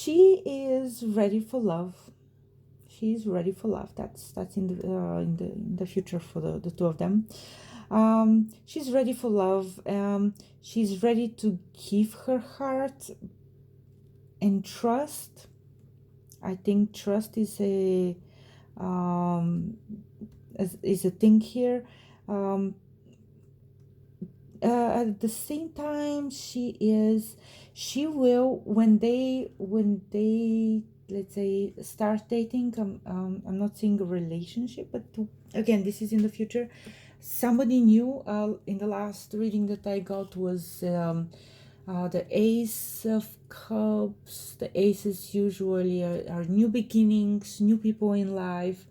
she is ready for love. She's ready for love. That's in the future for the two of them. She's ready for love. She's ready to give her heart and trust. I think trust is a thing here. At the same time, she will when they let's say start dating. I'm not saying a relationship, but again, this is in the future. Somebody new in the last reading that I got was the Ace of Cups. The aces usually are new beginnings, new people in life.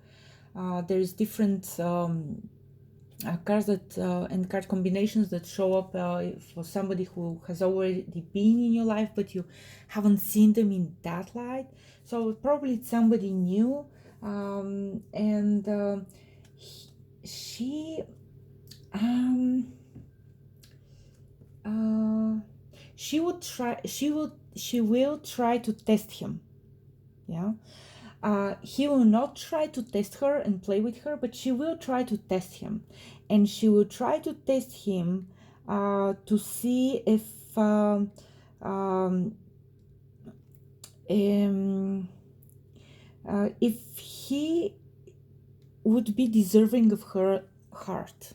There's different cards that and card combinations that show up for somebody who has already been in your life, but you haven't seen them in that light. So probably it's somebody new, and she she would try. She will try to test him. Yeah. He will not try to test her and play with her, but she will try to test him. And she will try to test him to see if he would be deserving of her heart.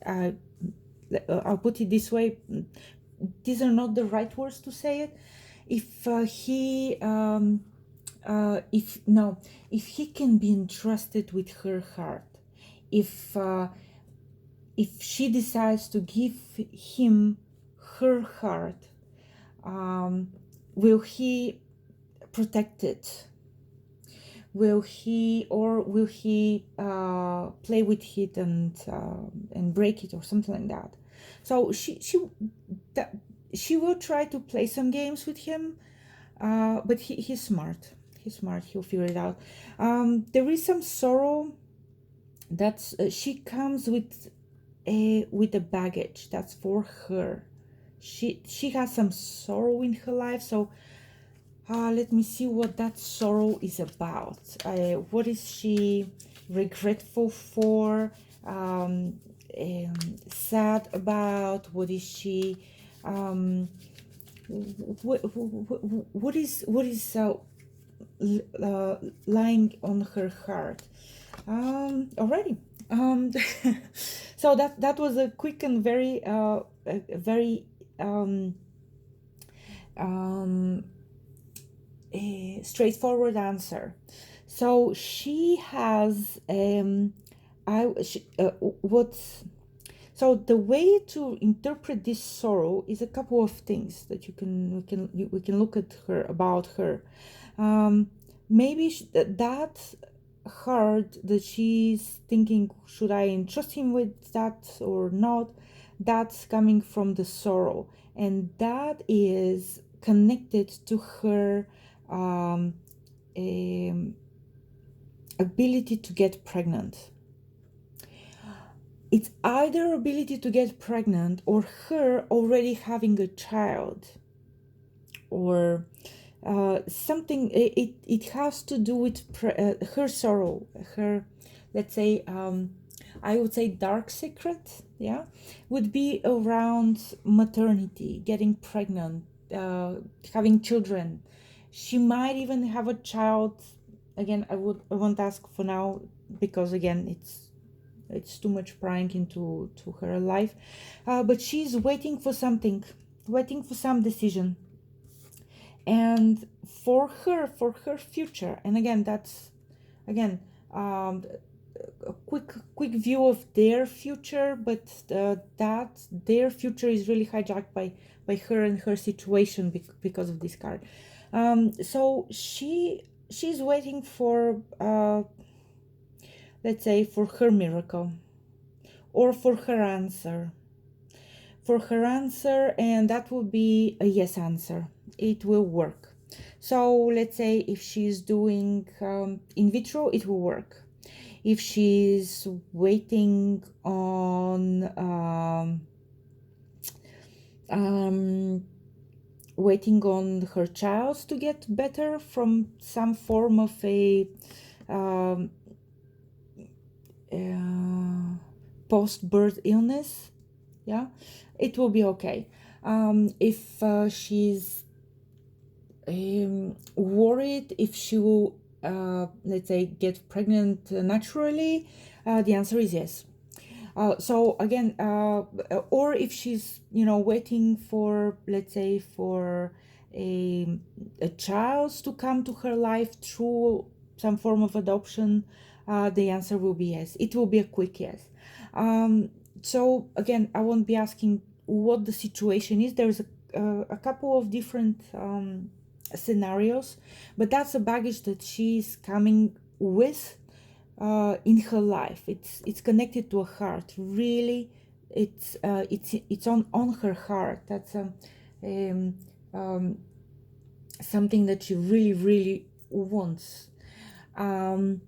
I'll put it this way. These are not the right words to say it. If he can be entrusted with her heart, if she decides to give him her heart, will he protect it? Will he play with it and break it or something like that? So she will try to play some games with him, but he's smart. He's smart. He'll figure it out. There is some sorrow that's she comes with a baggage that's for her. She has some sorrow in her life, so let me see what that sorrow is about. What is she regretful for? Sad about? What is she? What is lying on her heart? Already. So that was a quick and very a straightforward answer. So she has so the way to interpret this sorrow is a couple of things that we can look at her about her. Maybe that heart that she's thinking, should I entrust him with that or not? That's coming from the sorrow, and that is connected to her ability to get pregnant. It's either ability to get pregnant or her already having a child, or something. It has to do with her sorrow, her, let's say, I would say dark secret, yeah, would be around maternity, getting pregnant, having children. She might even have a child. Again, I won't ask for now, because again, it's too much prying into her life, but she's waiting for something, waiting for some decision, and for her future. And again, that's again a quick view of their future, but that their future is really hijacked by her and her situation because of this card. So she's waiting for let's say for her miracle, or for her answer, and that will be a yes answer. It will work. So let's say if she's doing in vitro, it will work. If she's waiting on waiting on her child to get better from some form of a post-birth illness, yeah, it will be okay. If she's worried if she will, let's say, get pregnant naturally, the answer is yes. So again, or if she's, waiting for, let's say, for a child to come to her life through some form of adoption, the answer will be yes. It will be a quick yes. So again, I won't be asking what the situation is. There's a couple of different scenarios, but that's a baggage that she's coming with in her life. It's connected to a heart. Really, it's on her heart. That's something that she really, really wants. And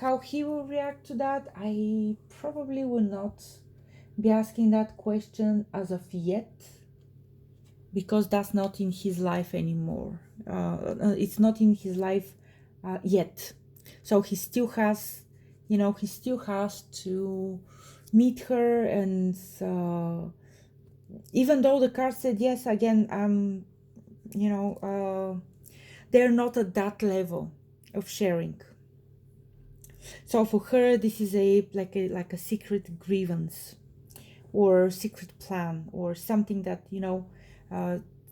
how he will react to that, I probably will not be asking that question as of yet, because that's not in his life anymore. It's not in his life yet. So he still has, to meet her, and even though the card said yes, again, they're not at that level of sharing. So for her, this is like a secret grievance or secret plan or something that,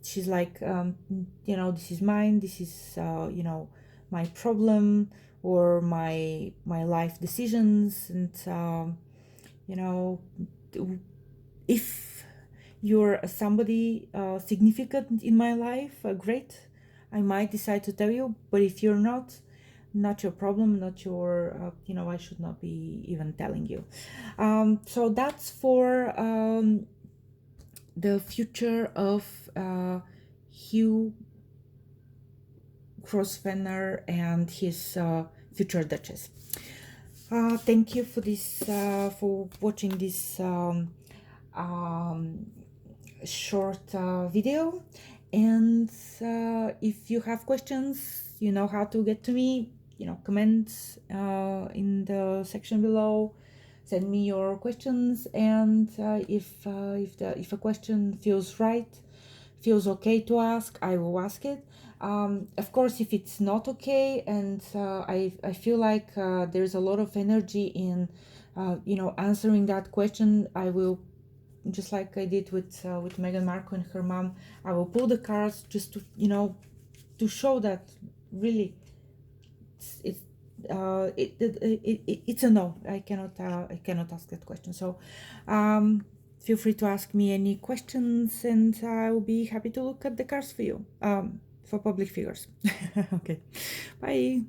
she's like, this is mine, this is, my problem, or my life decisions. And if you're somebody significant in my life, great, I might decide to tell you. But if you're not your problem, not your, I should not be even telling you. So that's for the future of Hugh Grosvenor and his future Duchess. Thank you for this, for watching this short video. And if you have questions, you know how to get to me. Comment in the section below. Send me your questions, and if a question feels right, feels okay to ask, I will ask it. Of course, if it's not okay, and I feel like there's a lot of energy in answering that question, I will, just like I did with Meghan Markle and her mom, I will pull the cards just to to show that really it's a no. I cannot ask that question. So feel free to ask me any questions, and I will be happy to look at the cards for you, for public figures. Okay, bye.